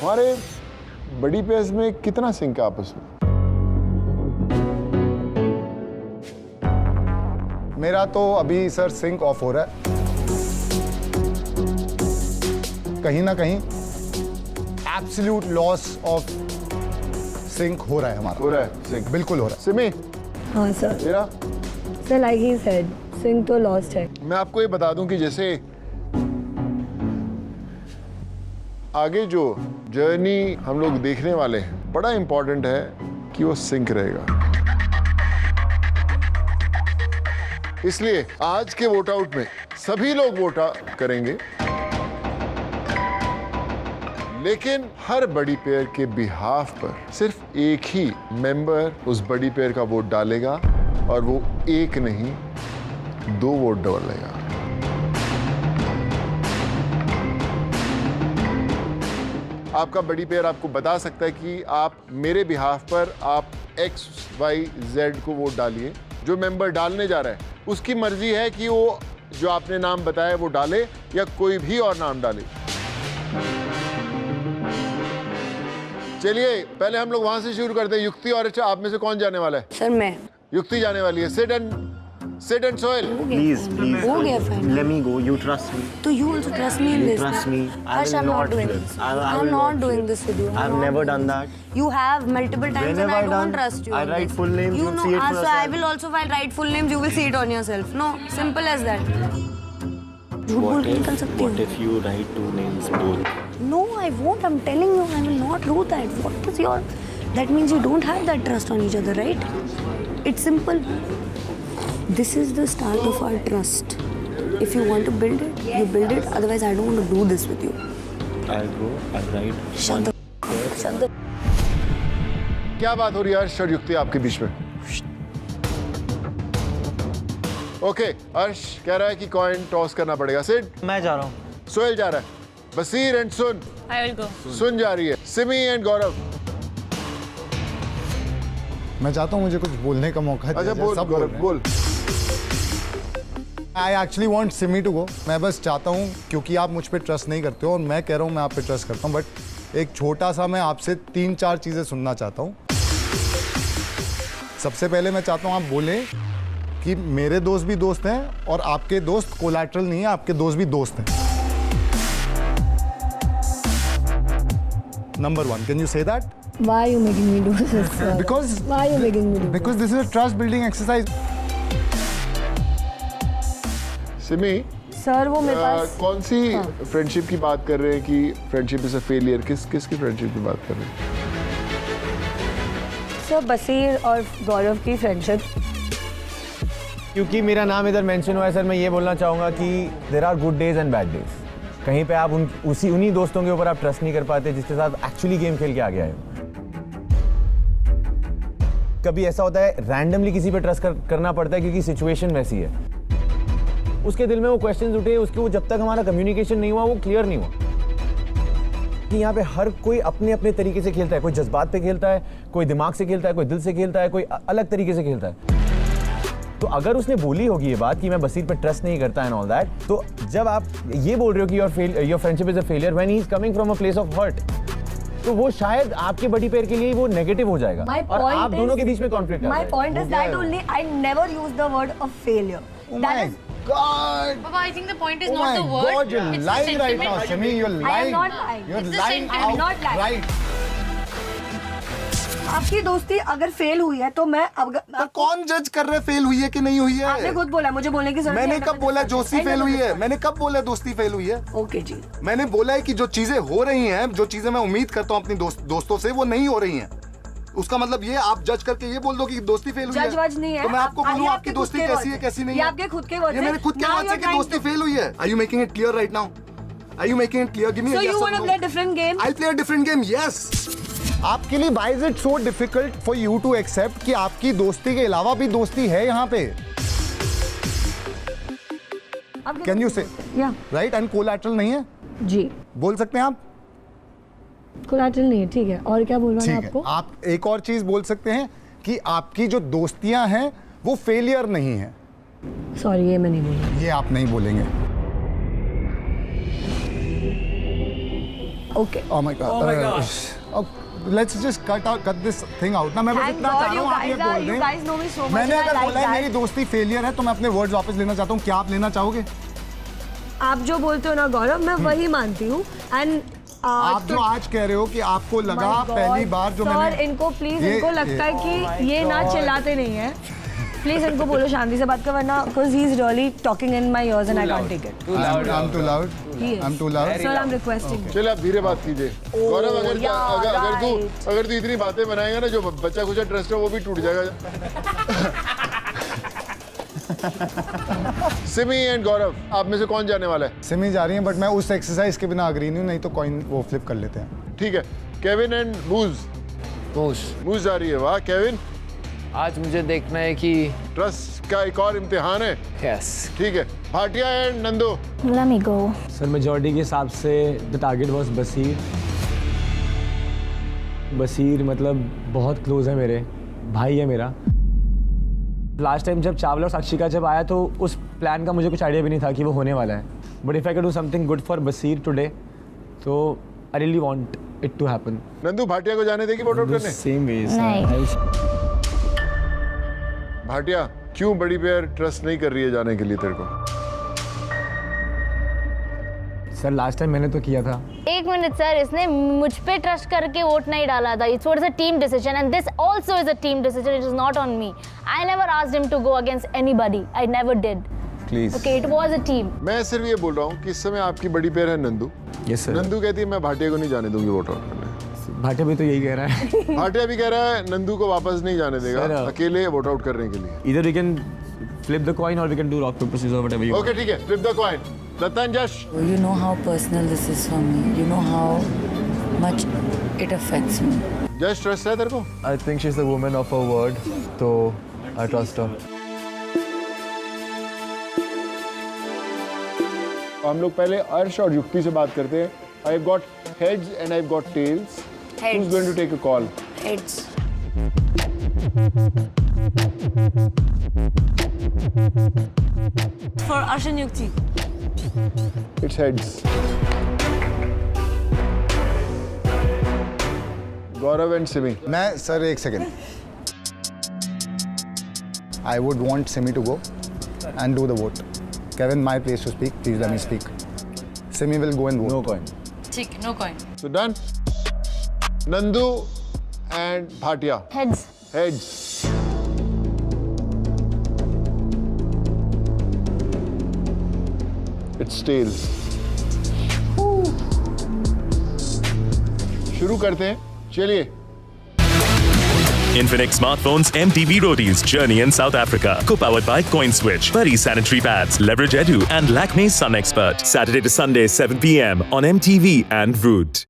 हमारे बड़ी पेयर्स में कितना सिंक है आपस में? मेरा तो अभी सर सिंक ऑफ हो रहा है, कहीं ना कहीं एब्सोल्यूट लॉस ऑफ सिंक हो रहा है हमारा। हो रहा है सिंक? बिल्कुल हो रहा है। सिमी, हाँ सर। तेरा? सर लाइक ही सेड, सिंक तो लॉस्ट है। मैं आपको ये बता दूं कि जैसे आगे जो जर्नी हम लोग देखने वाले हैं, बड़ा इंपॉर्टेंट है कि वो सिंक रहेगा। इसलिए आज के वोट आउट में सभी लोग वोट करेंगे, लेकिन हर बड़ी पेयर के बिहाफ पर सिर्फ एक ही मेंबर उस बड़ी पेयर का वोट डालेगा, और वो एक नहीं 2 वोट डबल लेगा। आपका बड़ी पेयर आपको बता सकता है कि आप मेरे बिहाफ पर आप XYZ को वोट डालिए। जो मेंबर डालने जा रहा है उसकी मर्जी है कि वो जो आपने नाम बताया वो डाले या कोई भी और नाम डाले। चलिए पहले हम लोग वहां से शुरू करते हैं। युक्ति और अच्छा, आप में से कौन जाने वाला है? सर मैं। युक्ति जाने वाली है। Sit and soil. Please. हो गया final. Let me go. You trust me. तो you also trust me in You this. trust me. Harsh, I'm not doing this. I'm not doing this with you. I've never done that. You have multiple times When and have I I don't done? trust you. I on write this. full names, You you'll know, see it for so I yourself. will also while write full names, you will see it on yourself. No, simple as that. झूठ बोल के निकल सकती What हूँ। if you write 2 names both? No, I won't. I'm telling you, I will not do that. What is your? That means you don't have that trust on each other, right? It's simple. This is the start of our trust. If you want to build it, you build it. Otherwise, I don't want to do this with you. I'll go. I'll write. Shut the. Shut the. क्या बात हो रही है हर्ष और युक्ति आपके बीच में? Okay, हर्ष कह रहा है कि कॉइन टॉस करना पड़ेगा। सिड? मैं जा रहा हूँ। सोहेल जा रहा है। बसीर एंड सुन? I will go. सुन जा रही है। सिमी एंड गौरव? मैं चाहता हूँ मुझे कुछ बोलने का मौका दिया अच्छा जाए। बोल सब गौरव, बोल। I actually want Simi to go. मैं बस चाहता हूँ, क्योंकि आप मुझ पर ट्रस्ट नहीं करते हो और मैं कह रहा हूँ मैं आप पे ट्रस्ट करता हूँ, बट एक छोटा सा मैं आपसे 3-4 चीज़ें सुनना चाहता हूँ। सबसे पहले मैं चाहता हूँ आप बोलें कि मेरे दोस्त भी दोस्त हैं और आपके दोस्त कोलैटरल नहीं है, आपके दोस्त भी दोस्त हैं। Number 1, can you say that? Why are you making me do this? Sir? Because Why are you making me do this? Because this is a trust building exercise. Simi, sir वो मेरे पास कौन सी फ्रेंडशिप की बात कर रहे हैं कि फ्रेंडशिप इज अ फेलियर? किसकी फ्रेंडशिप की बात कर रहे हैं? सर बसीर और गौरव की फ्रेंडशिप। क्योंकि मेरा नाम इधर मेंशन हुआ है सर, मैं ये बोलना चाहूँगा कि there are good days and bad days. कहीं पे आप उन्हीं दोस्तों के ऊपर आप ट्रस्ट नहीं कर पाते जिसके साथ एक्चुअली गेम खेल के आ गया है। कभी ऐसा होता है रैंडमली किसी पे ट्रस्ट करना पड़ता है क्योंकि सिचुएशन वैसी है। उसके दिल में वो क्वेश्चंस उठे, उसके वो जब तक हमारा कम्युनिकेशन नहीं हुआ वो क्लियर नहीं हुआ कि यहाँ पे हर कोई अपने अपने तरीके से खेलता है। कोई जज्बात पे खेलता है, कोई दिमाग से खेलता है, कोई दिल से खेलता है, कोई अलग तरीके से खेलता है। तो अगर उसने बोली होगी ये बात कि मैं बसीर पे ट्रस्ट नहीं करता एंड ऑल दैट, तो जब आप ये बोल रहे हो कि your friendship is a failure when he is coming from a place of hurt, तो वो शायद आपके बड़ी पेयर के लिए वो नेगेटिव हो जाएगा और आप दोनों के बीच में कॉन्फ्लिक्ट आ My जाएगा। point is that only I never use the word of failure. That is, God! Baba, I think the point is Oh not my the word. God, you're it's the lying right now, sentiment. Shami. You're lying. I am not lying. You're It's the lying sentiment. I'm not lying. outright. आपकी दोस्ती अगर fail हुई है तो मैं अब तो कौन जज कर रहे फेल हुई है कि नहीं हुई आपने है? खुद बोला, मुझे बोलने की जरूरत मैंने कब बोला दोस्ती फेल हुई है? मैंने कब बोला दोस्ती फेल हुई है? ओके जी। मैंने बोला है कि जो चीजें हो रही हैं, जो चीजें मैं उम्मीद करता हूँ अपनी दोस्तों से, वो नहीं हो रही हैं। उसका मतलब ये आप जज करके ये बोल दो कि दोस्ती फेल हुई है। जज वज नहीं है। तो मैं आपको बोलूं ये आपकी खुद दोस्ती के कैसी है words कैसी नहीं ये है? आपके खुद के वर्ड ये मेरे खुद के वर्ड से कि दोस्ती फेल हुई है। Are you making it clear right now? Are you making it clear? Give me a So yes you or want to no. play a different game? I'll play a different game. Yes. आपके लिए why is it so difficult for you to accept कि आपकी दोस्ती के अलावा भी दोस्ती है यहाँ पे? Can you say? Yeah. Right? And collateral नहीं है? जी। बोल सकते हैं आप? कोलैटरल नहीं है, ठीक है। और क्या बोलना है ठीक है। आपको? आप एक और चीज बोल सकते हैं कि आपकी जो दोस्तियां हैं वो फेलियर नहीं है। सॉरी, ये मैं नहीं बोलूँगा। ये आप नहीं बोलेंगे। Okay. Oh my God. Oh my God. Let's just cut this thing out ना. मैं बस Thank इतना God चाह रहा you हूँ आप ये guys are- बोल you दें. guys know me so much मैंने and I अगर like बोला है that. मेरी दोस्ती फेलियर है तो मैं अपने वर्ड्स वापस लेना चाहता हूँ. क्या आप लेना चाहोगे? आप जो बोलते हो ना गौरव, मैं वही मानती हूँ. एंड आप जो आज कह रहे हो कि आपको लगा पहली बार जो मैंने. सर इनको प्लीज, ये- इनको लगता है कि ये ना चिल्लाते नहीं है. प्लीज इनको बोलो शांति से बात कर, वरना because he is really talking in my ears and I can't take it. I'm too loud. He is. I'm too loud. Sir I am requesting. चलिए आप धीरे बात कीजिए. गौरव अगर yeah, अगर तू इतनी बातें बनाएगा ना, जो बच्चा कुछ ट्रस्ट है वो भी टूट जाएगा. सिमी एंड गौरव, आप में से कौन जाने वाला है? सिमी जा रही है बट मैं उस एक्सरसाइज के बिना अग्री नहीं हूँ. नहीं तो कॉइन वो फ्लिप कर लेते हैं. ठीक है. केविन एंड मूज जा रही है. वाह केविन, आज मुझे देखना है कि ट्रस्ट का एक और इम्तिहान है. यस ठीक है. Bhatia and Nandu. Let me go. Sir majority के हिसाब से द टारगेट वाज बसीर. बसीर मतलब बहुत क्लोज है, मेरे भाई है मेरा. लास्ट टाइम जब चावला और साक्षी का जब आया तो उस प्लान का मुझे कुछ आइडिया भी नहीं था कि वो होने वाला है. But if I can do something good for Basir today तो I really want it to happen. Nandu Bhatia को जाने देगी वोट आउट करने? सेम वे नहीं. भाटिया, क्यों बड़ी पेयर ट्रस्ट नहीं कर रही है जाने के लिए तेरे को? सर लास्ट टाइम मैंने तो किया था. एक मिनट सर, इसने मुझ पे ट्रस्ट करके वोट नहीं डाला था. It's a team decision and this also is a team decision. It is not on me. I never asked him to go against anybody. I never did. Please. Okay, it was a team. मैं सिर्फ ये बोल रहा हूँ कि इस समय आपकी बड़ी पेयर है नंदू. Yes sir. नंदू कहती है मैं भाटिया को नहीं जाने दूंगी वोट आउट करने. भाटिया भी तो यही कह रहा है. भाटिया भी कह रहा है नंदू को वापस नहीं जाने देगा Sir, अकेले वोट आउट करने के लिए. Either we can flip the coin or we can do rock paper scissors or whatever you want. Okay ठीक है. Flip the coin. लतन जश. You know how personal this is for me. You know how much it affects me. जश trust है तेरे को? I think she's a woman of her word, so I trust her. हम लोग पहले अर्श और युक्ति से बात करते हैं. I have got heads and I have got tails. Who is going to take a call? Heads. For Arshan Yukti. It's heads. Gaurav and Simi. मैं सर एक second. I would want Simi to go and do the vote. Kevin, my place to speak. Please let me speak. Simi will go and vote. No coin. ठीक, no coin. So done. Nandu and Bhatia. Heads. Heads. It's tails. शुरू करते हैं. चलिए. Infinix Smartphones MTV Roadies Journey in South Africa. Co-powered by CoinSwitch, Buddy Sanitary Pads, Leverage Edu and Lakme Sun Expert. Saturday to Sunday 7 p.m. on MTV and Root.